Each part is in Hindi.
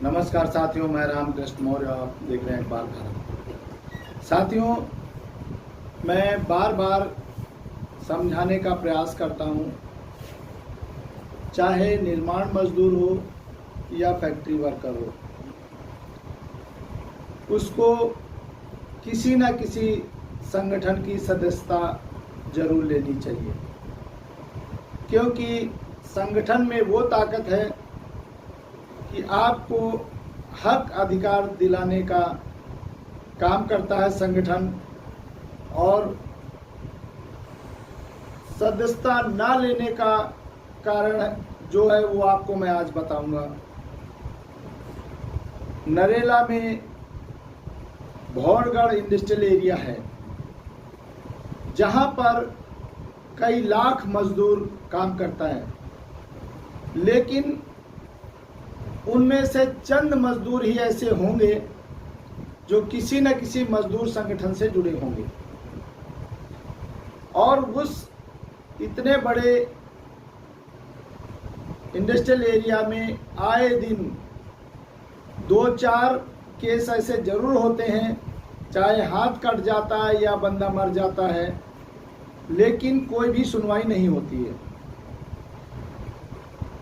नमस्कार साथियों, मैं रामकृष्ण मौर्य, आप देख रहे हैं अखबार भारत। साथियों, मैं बार बार समझाने का प्रयास करता हूं, चाहे निर्माण मजदूर हो या फैक्ट्री वर्कर हो, उसको किसी न किसी संगठन की सदस्यता जरूर लेनी चाहिए, क्योंकि संगठन में वो ताकत है कि आपको हक अधिकार दिलाने का काम करता है संगठन। और सदस्यता ना लेने का कारण जो है वो आपको मैं आज बताऊंगा। नरेला में भौरगढ़ इंडस्ट्रियल एरिया है, जहां पर कई लाख मजदूर काम करता है, लेकिन उनमें से चंद मजदूर ही ऐसे होंगे जो किसी न किसी मजदूर संगठन से जुड़े होंगे। और उस इतने बड़े इंडस्ट्रियल एरिया में आए दिन 2-4 केस ऐसे जरूर होते हैं, चाहे हाथ कट जाता है या बंदा मर जाता है, लेकिन कोई भी सुनवाई नहीं होती है।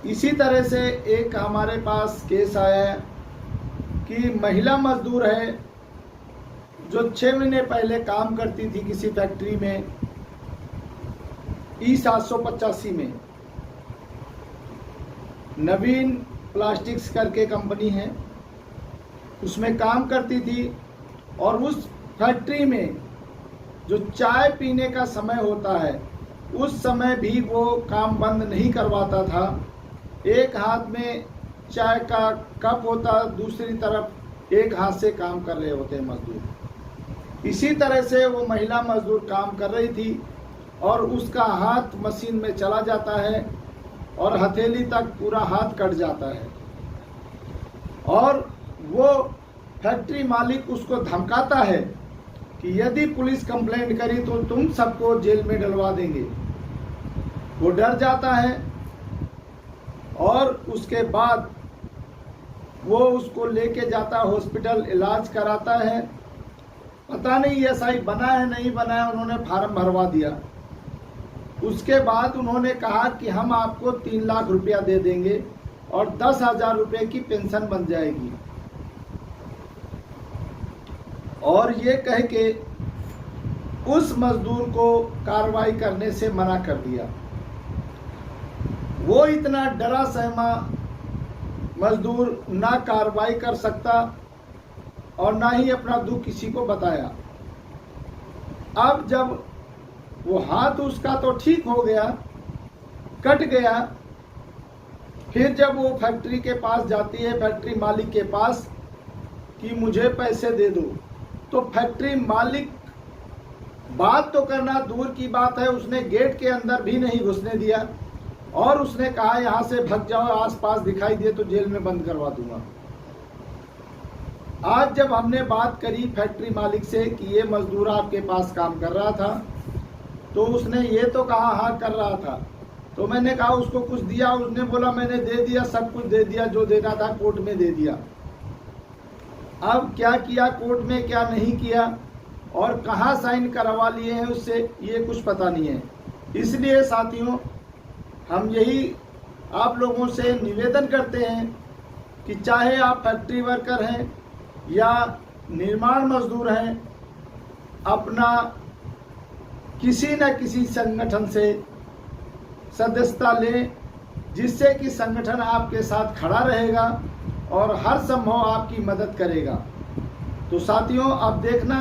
इसी तरह से एक हमारे पास केस आया है कि महिला मजदूर है जो 6 महीने पहले काम करती थी किसी फैक्ट्री में, E785 में। नवीन प्लास्टिक्स करके कंपनी है, उसमें काम करती थी। और उस फैक्ट्री में जो चाय पीने का समय होता है, उस समय भी वो काम बंद नहीं करवाता था। एक हाथ में चाय का कप होता, दूसरी तरफ एक हाथ से काम कर रहे होते हैं मजदूर। इसी तरह से वो महिला मजदूर काम कर रही थी और उसका हाथ मशीन में चला जाता है और हथेली तक पूरा हाथ कट जाता है। और वो फैक्ट्री मालिक उसको धमकाता है कि यदि पुलिस कंप्लेंट करी तो तुम सबको जेल में डलवा देंगे। वो डर जाता है और उसके बाद वो उसको लेके जाता है हॉस्पिटल, इलाज कराता है। पता नहीं SI बना है नहीं बना है, उन्होंने फार्म भरवा दिया। उसके बाद उन्होंने कहा कि हम आपको 3 लाख रुपया दे देंगे और 10,000 रुपये की पेंशन बन जाएगी। और ये कह के उस मजदूर को कार्रवाई करने से मना कर दिया। वो इतना डरा सहमा मजदूर ना कार्रवाई कर सकता और ना ही अपना दुख किसी को बताया। अब जब वो हाथ उसका तो ठीक हो गया, कट गया, फिर जब वो फैक्ट्री के पास जाती है, फैक्ट्री मालिक के पास, कि मुझे पैसे दे दो, तो फैक्ट्री मालिक बात तो करना दूर की बात है, उसने गेट के अंदर भी नहीं घुसने दिया और उसने कहा यहां से भाग जाओ, आसपास दिखाई दे तो जेल में बंद करवा दूंगा। आज जब हमने बात करी फैक्ट्री मालिक से कि ये मजदूर आपके पास काम कर रहा था, तो उसने ये तो कहा हाँ कर रहा था। तो मैंने कहा उसको कुछ दिया? उसने बोला मैंने दे दिया, सब कुछ दे दिया, जो देना था कोर्ट में दे दिया। अब क्या किया कोर्ट में, क्या नहीं किया और कहाँ साइन करवा लिए हैं उससे, ये कुछ पता नहीं है। इसलिए साथियों, हम यही आप लोगों से निवेदन करते हैं कि चाहे आप फैक्ट्री वर्कर हैं या निर्माण मजदूर हैं, अपना किसी न किसी संगठन से सदस्यता लें, जिससे कि संगठन आपके साथ खड़ा रहेगा और हर संभव आपकी मदद करेगा। तो साथियों, अब देखना,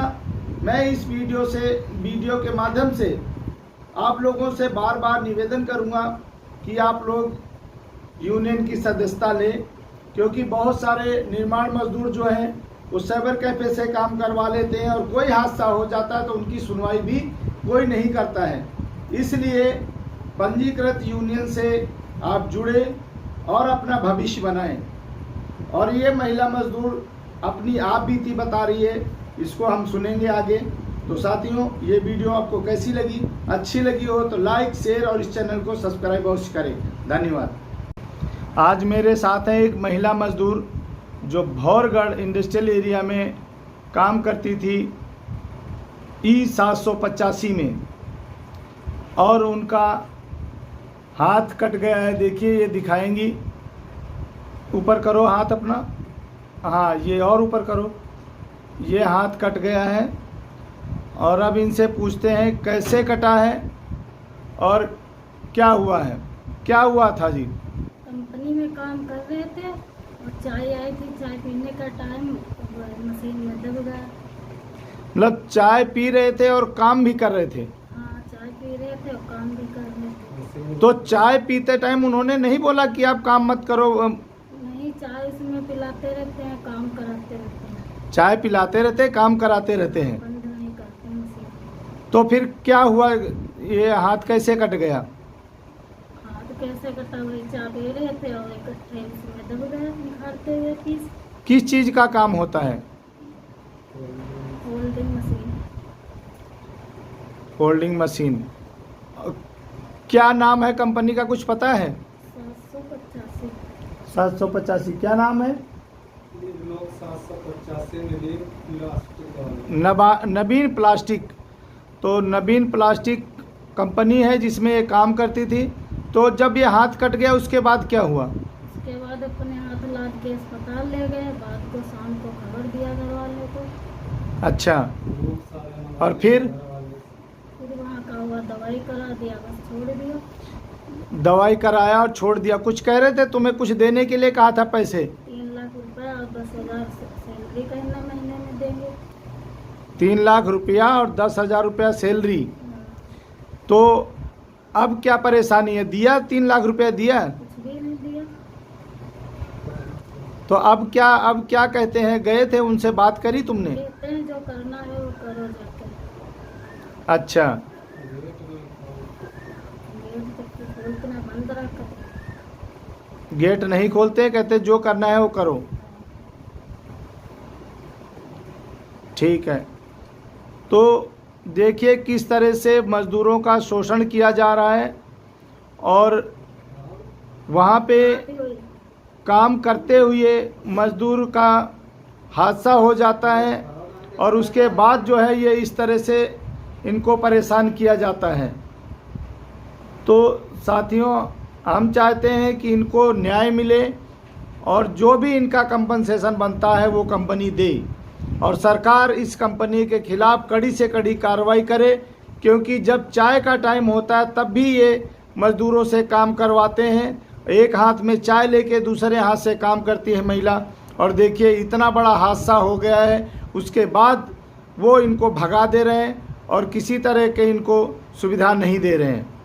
मैं इस वीडियो के माध्यम से आप लोगों से बार बार निवेदन करूंगा कि आप लोग यूनियन की सदस्यता लें, क्योंकि बहुत सारे निर्माण मजदूर जो हैं वो साइबर कैफे से काम करवा लेते हैं और कोई हादसा हो जाता है तो उनकी सुनवाई भी कोई नहीं करता है। इसलिए पंजीकृत यूनियन से आप जुड़े और अपना भविष्य बनाएं। और ये महिला मजदूर अपनी आप बीती बता रही है, इसको हम सुनेंगे आगे। तो साथियों, ये वीडियो आपको कैसी लगी? अच्छी लगी हो तो लाइक, शेयर और इस चैनल को सब्सक्राइब अवश्य करें। धन्यवाद। आज मेरे साथ है एक महिला मजदूर जो भौरगढ़ इंडस्ट्रियल एरिया में काम करती थी E785 में, और उनका हाथ कट गया है। देखिए ये दिखाएंगी, ऊपर करो हाथ अपना, हाँ ये और ऊपर करो, ये हाथ कट गया है। और अब इनसे पूछते हैं कैसे कटा है और क्या हुआ है। क्या हुआ था जी? कंपनी में काम कर रहे थे और चाय आई थी, चाय पीने का टाइम, मशीन में दब गया। मतलब चाय पी रहे थे और काम भी कर रहे थे? हाँ, चाय पी रहे थे और काम भी कर रहे थे। तो चाय पीते टाइम उन्होंने नहीं बोला कि आप काम मत करो? नहीं, चाय इसमें पिलाते रहते हैं, काम कराते रहते हैं। चाय पिलाते रहते, काम कराते रहते हैं, बंद नहीं करते मशीन। तो फिर क्या हुआ? ये हाथ कैसे कट गया? हाथ कैसे कटा? वही चाय पी रहे थे और इकट्ठे इसमें दब गया, निखारते हुए पीस। किस चीज़ का काम होता है? Holding machine. Holding machine. क्या नाम है कंपनी का, कुछ पता है? 785। 785 क्या नाम है? 785 नवीन प्लास्टिक। तो नवीन प्लास्टिक कंपनी है जिसमें ये काम करती थी। तो जब ये हाथ कट गया उसके बाद क्या हुआ? उसके बाद अपने हाथ लाद के अस्पताल ले गए, बाद को शाम को खबर दिया घर वालों को। अच्छा, और फिर वहाँ का हुआ, दवाई करा दिया, बस छोड़ दिया। दवाई कराया और छोड़ दिया। कुछ कह रहे थे, तुम्हें कुछ देने के लिए कहा था पैसे? 3 लाख रुपया और 10,000 सैलरी कहना महीने में देंगे। 3 लाख रुपया और 10,000 रुपया सैलरी। तो अब क्या परेशानी है? दिया 3 लाख रुपया दिया? कुछ भी नहीं दिया। तो अब क्या कहते हैं? गए थे, उनसे बात करी तुमने? कहते हैं जो करना है वो करो जाके। अच्छा, गेट तक खोलना बंद रखा। गेट नहीं खोलते, कहते जो करना है वो करो। ठीक है। तो देखिए किस तरह से मज़दूरों का शोषण किया जा रहा है, और वहाँ पे काम करते हुए मज़दूर का हादसा हो जाता है, और उसके बाद जो है ये इस तरह से इनको परेशान किया जाता है। तो साथियों, हम चाहते हैं कि इनको न्याय मिले और जो भी इनका कंपनसेशन बनता है वो कंपनी दे, और सरकार इस कंपनी के खिलाफ़ कड़ी से कड़ी कार्रवाई करे, क्योंकि जब चाय का टाइम होता है तब भी ये मज़दूरों से काम करवाते हैं। एक हाथ में चाय लेके दूसरे हाथ से काम करती है महिला, और देखिए इतना बड़ा हादसा हो गया है, उसके बाद वो इनको भगा दे रहे हैं और किसी तरह के इनको सुविधा नहीं दे रहे हैं।